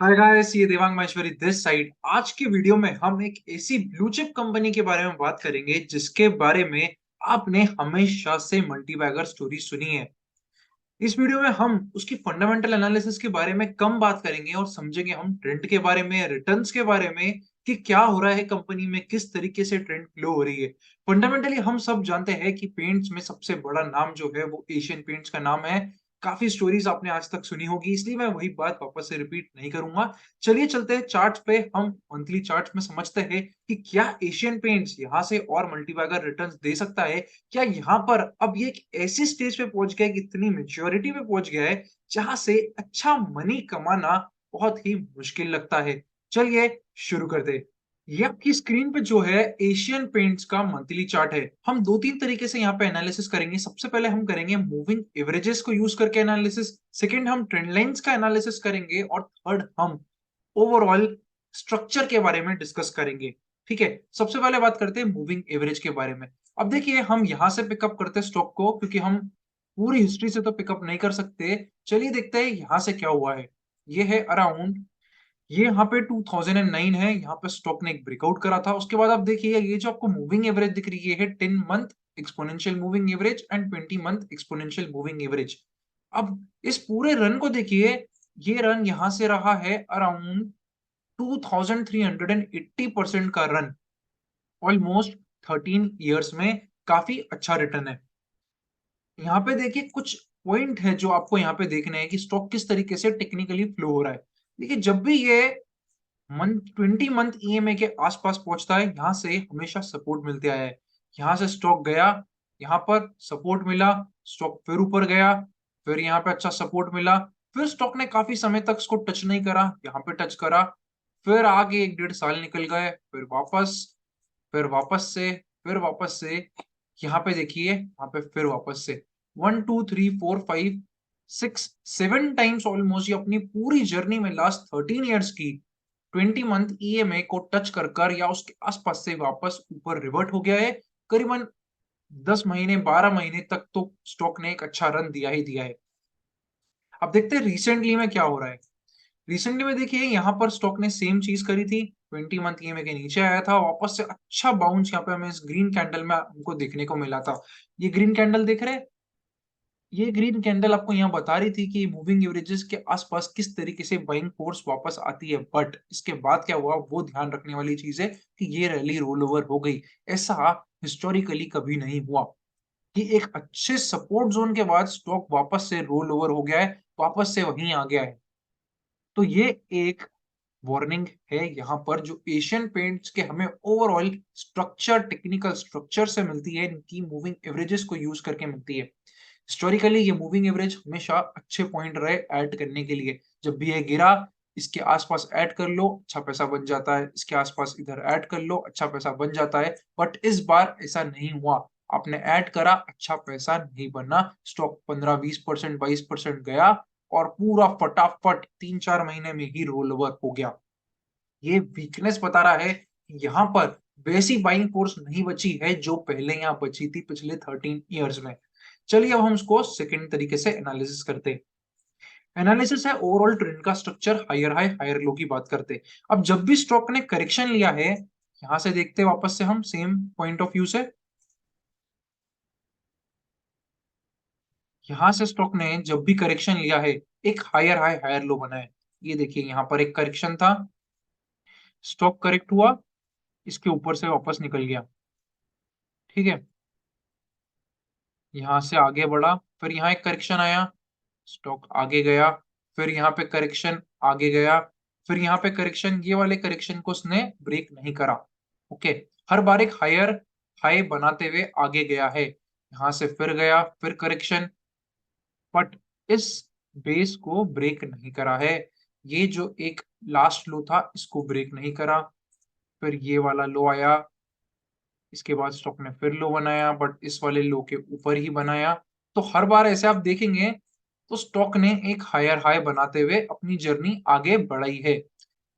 Hi guys, ये Devang Maheshwari this side. आज के वीडियो में हम एक ऐसी ब्लू चिप कंपनी के बारे में बात करेंगे जिसके बारे में आपने हमेशा से मल्टीबैगर स्टोरी सुनी है। इस वीडियो में हम उसकी फंडामेंटल एनालिसिस के बारे में कम बात करेंगे और समझेंगे हम ट्रेंड के बारे में, रिटर्न्स के बारे में कि क्या हो रहा है कंपनी में, किस तरीके से ट्रेंड फ्लो हो रही है। फंडामेंटली हम सब जानते हैं कि पेंट्स में सबसे बड़ा नाम जो है वो एशियन पेंट्स का नाम है। काफी स्टोरीज आपने आज तक सुनी होगी, इसलिए मैं वही बात वापस से रिपीट नहीं करूंगा। चलिए चलते हैं चार्ट पे। हम मंथली चार्ट में समझते हैं कि क्या एशियन पेंट्स यहाँ से और मल्टीबैगर रिटर्न्स दे सकता है। क्या यहाँ पर अब ये एक ऐसी स्टेज पे पहुंच गया है कि इतनी मेच्योरिटी पे पहुंच गया है जहां से अच्छा मनी कमाना बहुत ही मुश्किल लगता है। चलिए शुरू करते हैं। ये आपकी स्क्रीन पे जो है एशियन पेंट्स का मंथली चार्ट है। हम दो तीन तरीके से यहाँ पे एनालिसिस करेंगे। सबसे पहले हम करेंगे मूविंग एवरेजेस को यूज करके एनालिसिस, सेकंड हम ट्रेंड लाइंस का एनालिसिस करेंगे और थर्ड हम ओवरऑल स्ट्रक्चर के बारे में डिस्कस करेंगे। ठीक है, सबसे पहले बात करते हैं मूविंग एवरेज के बारे में। अब देखिए, हम यहां से पिकअप करते हैं स्टॉक को, क्योंकि हम पूरी हिस्ट्री से तो पिकअप नहीं कर सकते। चलिए देखते हैं यहां से क्या हुआ है। ये है अराउंड, ये यहाँ पे 2009 है। यहाँ पे स्टॉक ने एक ब्रेकआउट करा था। उसके बाद आप देखिए, ये जो आपको मूविंग एवरेज दिख रही है 10 month exponential moving average and 20 month exponential moving average. अब इस पूरे रन को देखिए, ये रन यहाँ से रहा है अराउंड 2380% का रन। ऑलमोस्ट 13 इयर्स में काफी अच्छा रिटर्न है। यहाँ पे देखिए कुछ पॉइंट है जो आपको यहाँ पे देखने हैं कि स्टॉक किस तरीके से टेक्निकली फ्लो हो रहा है। देखिए, जब भी ये मंथ 20 मंथ ईएमए के आसपास पहुंचता है, यहाँ से हमेशा सपोर्ट मिलते आया है। यहाँ से स्टॉक गया, यहाँ पर सपोर्ट मिला, स्टॉक फिर ऊपर गया, फिर यहाँ पे अच्छा सपोर्ट मिला, फिर स्टॉक ने काफी समय तक इसको टच नहीं करा, यहाँ पे टच करा, फिर आगे एक डेढ़ साल निकल गए, फिर वापस, फिर वापस से, फिर वापस से, यहाँ पे देखिए, यहाँ पे फिर वापस से 1 2 3 4 5 6 7 टाइम्स ऑलमोस्ट ये अपनी पूरी जर्नी में लास्ट 13 ईयर्स की 20 मंथ ईएमए को टच कर कर या उसके आसपास से वापस ऊपर रिवर्ट हो गया है। करीबन 10 महीने 12 महीने तक तो स्टॉक ने एक अच्छा रन दिया ही दिया है। अब देखते हैं रिसेंटली में क्या हो रहा है। रिसेंटली में देखिए, यहाँ पर स्टॉक ने सेम चीज करी थी, 20 मंथ ईएमए के नीचे आया था, वापस से अच्छा बाउंस यहाँ पे हमें इस ग्रीन कैंडल में हमको देखने को मिला था। ये ग्रीन कैंडल देख रहे हैं, ये ग्रीन कैंडल आपको यहाँ बता रही थी कि मूविंग एवरेजेस के आसपास किस तरीके से बाइंग फोर्स वापस आती है। बट इसके बाद क्या हुआ वो ध्यान रखने वाली चीज है कि ये रैली रोल ओवर हो गई। ऐसा हिस्टोरिकली कभी नहीं हुआ कि एक अच्छे सपोर्ट जोन के बाद स्टॉक वापस से रोल ओवर हो गया है, वापस से वहीं आ गया है। तो ये एक वार्निंग है यहाँ पर, जो एशियन पेंट्स के हमें ओवरऑल स्ट्रक्चर, टेक्निकल स्ट्रक्चर से मिलती है, इनकी मूविंग एवरेजेस को यूज करके मिलती है। हिस्टोरिकली ये मूविंग एवरेज हमेशा अच्छे पॉइंट रहे ऐड करने के लिए। जब भी ये गिरा, इसके आसपास ऐड कर लो, अच्छा पैसा बन जाता है, इसके आसपास इधर ऐड कर लो, अच्छा पैसा बन जाता है। बट इस बार ऐसा नहीं हुआ। आपने ऐड करा, अच्छा पैसा नहीं बना, स्टॉक 15 20% 22% गया और पूरा फटाफट 3 4 महीने में ही रोल ओवर हो गया। ये वीकनेस बता रहा है कि यहाँ पर वैसी बाइंग फोर्स नहीं बची है जो पहले यहाँ बची थी पिछले 13 इयर्स में। चलिए अब हम इसको सेकंड तरीके से एनालिसिस करते हैं। एनालिसिस है ओवरऑल ट्रेंड का structure, higher high higher low की बात करते हैं। अब जब भी स्टॉक ने करेक्शन लिया है, यहां से देखते हैं वापस से हम सेम पॉइंट ऑफ व्यू से, यहां से स्टॉक ने जब भी करेक्शन लिया है, एक हायर हाई हायर लो बना है। ये देखिए, यहाँ पर एक करेक्शन था, स्टॉक करेक्ट हुआ, इसके ऊपर से वापस निकल गया। ठीक है, यहाँ से आगे बढ़ा, फिर यहाँ एक करेक्शन आया, स्टॉक आगे गया, फिर यहाँ पे करेक्शन आगे गया, फिर यहाँ पे करेक्शन, ये वाले करेक्शन को उसने ब्रेक नहीं करा। ओके, हर बार एक हायर हाई बनाते हुए आगे गया है, यहाँ से फिर गया, फिर करेक्शन, बट इस बेस को ब्रेक नहीं करा है। ये जो एक लास्ट लो था इसको ब्रेक नहीं करा, फिर ये वाला लो आया, इसके बाद स्टॉक ने फिर लो बनाया, बट इस वाले लो के ऊपर ही बनाया। तो हर बार ऐसे आप देखेंगे तो स्टॉक ने एक हायर हाई बनाते हुए अपनी जर्नी आगे बढ़ाई है।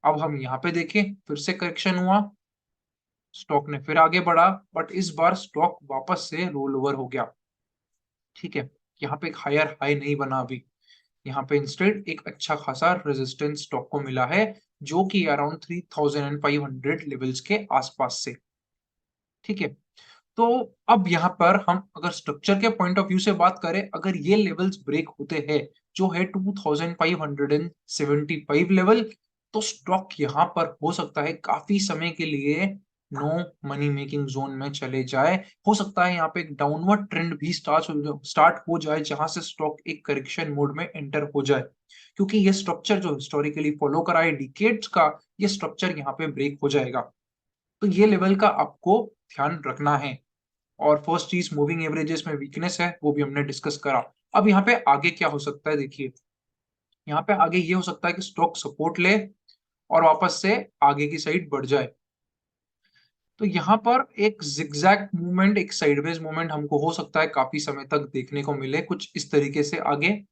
अब हम यहाँ पे देखें, फिर से करेक्शन हुआ, स्टॉक ने फिर आगे बढ़ा, बट इस बार स्टॉक वापस से रोल ओवर हो गया। ठीक है, यहाँ पे एक हायर हाई नहीं बना अभी। यहाँ पे इंस्टेड एक अच्छा खासा रेजिस्टेंस स्टॉक को मिला है, जो कि अराउंड 3500 लेवल्स के आसपास से। ठीक है, तो अब यहाँ पर हम अगर स्ट्रक्चर के पॉइंट ऑफ व्यू से बात करें, अगर ये लेवल्स ब्रेक होते हैं, जो है 2575 लेवल, तो स्टॉक यहाँ पर हो सकता है काफी समय के लिए नो मनी मेकिंग जोन में चले जाए। हो सकता है यहाँ पे एक डाउनवर्ड ट्रेंड भी स्टार्ट हो जाए, जहां से स्टॉक एक करेक्शन मोड में एंटर हो जाए, क्योंकि ये स्ट्रक्चर जो हिस्टोरिकली फॉलो करा है डिकेड्स का, ये स्ट्रक्चर यहाँ पे ब्रेक हो जाएगा। तो ये लेवल का आपको ध्यान रखना है। और फर्स्ट चीज मूविंग एवरेजेस में वीकनेस है, वो भी हमने डिस्कस करा। अब यहाँ पे आगे क्या हो सकता है, देखिए यहाँ पे आगे ये हो सकता है कि स्टॉक सपोर्ट ले और वापस से आगे की साइड बढ़ जाए। तो यहाँ पर एक जिगजैग मूवमेंट, एक साइडवेज मूवमेंट हमको हो सकता है काफी समय तक देखने को मिले, कुछ इस तरीके से आगे।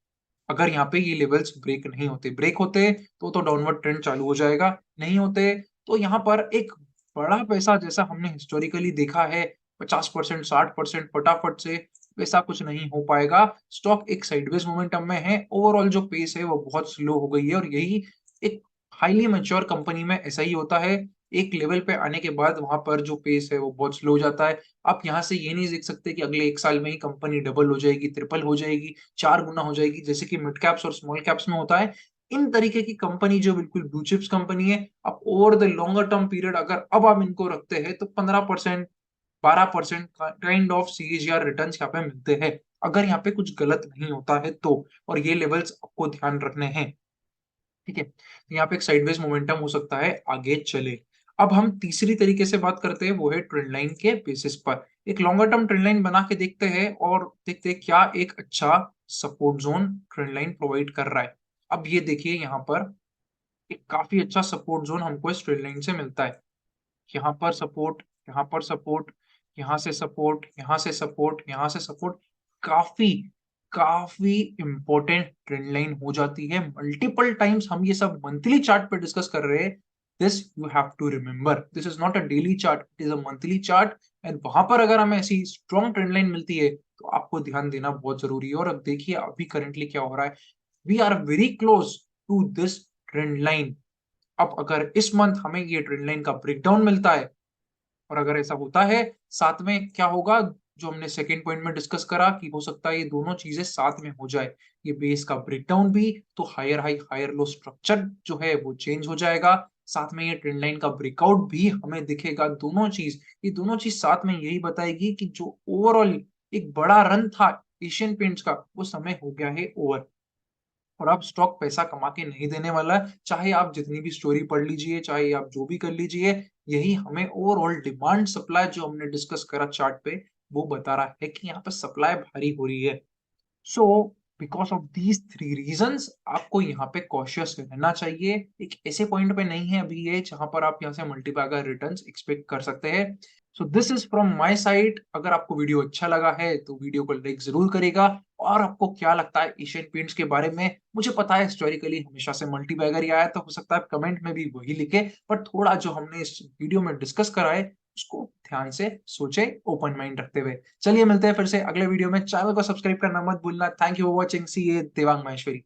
अगर यहाँ पे ये लेवल्स ब्रेक नहीं होते, ब्रेक होते तो डाउनवर्ड ट्रेंड चालू हो जाएगा, नहीं होते तो यहाँ पर एक बड़ा पैसा जैसा हमने हिस्टोरिकली देखा है 50% 60% फटाफट से, वैसा कुछ नहीं हो पाएगा। स्टॉक एक साइडवेज मोमेंटम में है, ओवरऑल जो पेस है वो बहुत स्लो हो गई है, और यही एक हाईली मैच्योर कंपनी में ऐसा ही होता है। एक लेवल पे आने के बाद वहां पर जो पेस है वो बहुत स्लो हो जाता है। आप यहाँ से ये नहीं देख सकते कि अगले 1 साल में ही कंपनी डबल हो जाएगी, ट्रिपल हो जाएगी, 4 गुना हो जाएगी, जैसे कि मिड कैप्स और स्मॉल कैप्स में होता है। इन तरीके की कंपनी जो बिल्कुल ब्लू चिप्स कंपनी है, आप over the longer term period अगर अब आप इनको रखते हैं तो 15% 12% काइंड ऑफ सीएजीआर रिटर्न्स यहाँ पे मिलते हैं, अगर यहाँ पे कुछ गलत नहीं होता है तो। और ये लेवल्स आपको ध्यान रखने हैं। ठीक है, तो यहाँ पे एक साइडवेज मोमेंटम हो सकता है आगे चले। अब हम तीसरी तरीके से बात करते हैं, वो है ट्रेंड लाइन के बेसिस पर। एक लॉन्गर टर्म ट्रेंड लाइन बना के देखते हैं और देखते हैं क्या एक अच्छा support zone trend line provide कर रहा है। अब ये देखिए यहाँ पर एक काफी अच्छा सपोर्ट जोन हमको इस ट्रेंड लाइन से मिलता है। यहाँ पर सपोर्ट, यहाँ पर सपोर्ट, यहाँ से सपोर्ट, यहाँ से सपोर्ट, यहाँ से सपोर्ट, काफी काफी इंपॉर्टेंट ट्रेंड लाइन हो जाती है। मल्टीपल टाइम्स हम ये सब मंथली चार्ट पे डिस्कस कर रहे हैं। This you have to remember, this is not a daily chart, it is a monthly chart. And वहां पर अगर हमें ऐसी स्ट्रॉन्ग ट्रेंड लाइन मिलती है तो आपको ध्यान देना बहुत जरूरी है। और अब देखिए अभी करंटली क्या हो रहा है, we are very close to this trend line. अब अगर इस मंथ हमें ये ट्रेंड लाइन का ब्रेकडाउन मिलता है, और अगर ऐसा होता है, साथ में क्या होगा, जो हमने सेकंड पॉइंट में डिस्कस करा कि हो सकता है ये दोनों चीजें साथ में हो जाए, ये बेस का ब्रेकडाउन भी, तो higher high higher low structure जो है वो चेंज हो जाएगा, साथ में ये ट्रेंड लाइन का ब्रेकआउट भी हमें दिखेगा। दोनों चीज, ये दोनों चीज साथ में यही बताएगी कि जो ओवरऑल एक बड़ा रन था एशियन पेंट्स का, वो समय हो गया है ओवर। और अब स्टॉक पैसा कमा के नहीं देने वाला है, चाहे आप जितनी भी स्टोरी पढ़ लीजिए, चाहे आप जो भी कर लीजिए। यही हमें ओवरऑल डिमांड सप्लाई जो हमने डिस्कस करा चार्ट पे, वो बता रहा है कि यहाँ पे सप्लाई भारी हो रही है। So because of these three reasons आपको यहाँ पे कॉशियस रहना चाहिए। एक ऐसे पॉइंट पे नहीं है अभी ये जहां पर आप यहाँ से मल्टीबैगर रिटर्न्स एक्सपेक्ट कर सकते हैं। So this is from my side. अगर आपको वीडियो अच्छा लगा है तो वीडियो को लाइक जरूर करेगा। और आपको क्या लगता है एशियन पेंट्स के बारे में, मुझे पता है हिस्टोरिकली हमेशा से मल्टीबैगर ही आया, तो हो सकता है कमेंट में भी वही लिखे, पर थोड़ा जो हमने इस वीडियो में डिस्कस करा है उसको ध्यान से सोचे, ओपन माइंड रखते हुए। चलिए मिलते हैं फिर से अगले वीडियो में। चैनल को सब्सक्राइब करना मत भूलना। Thank you for watching. C A Devang Maheshwari.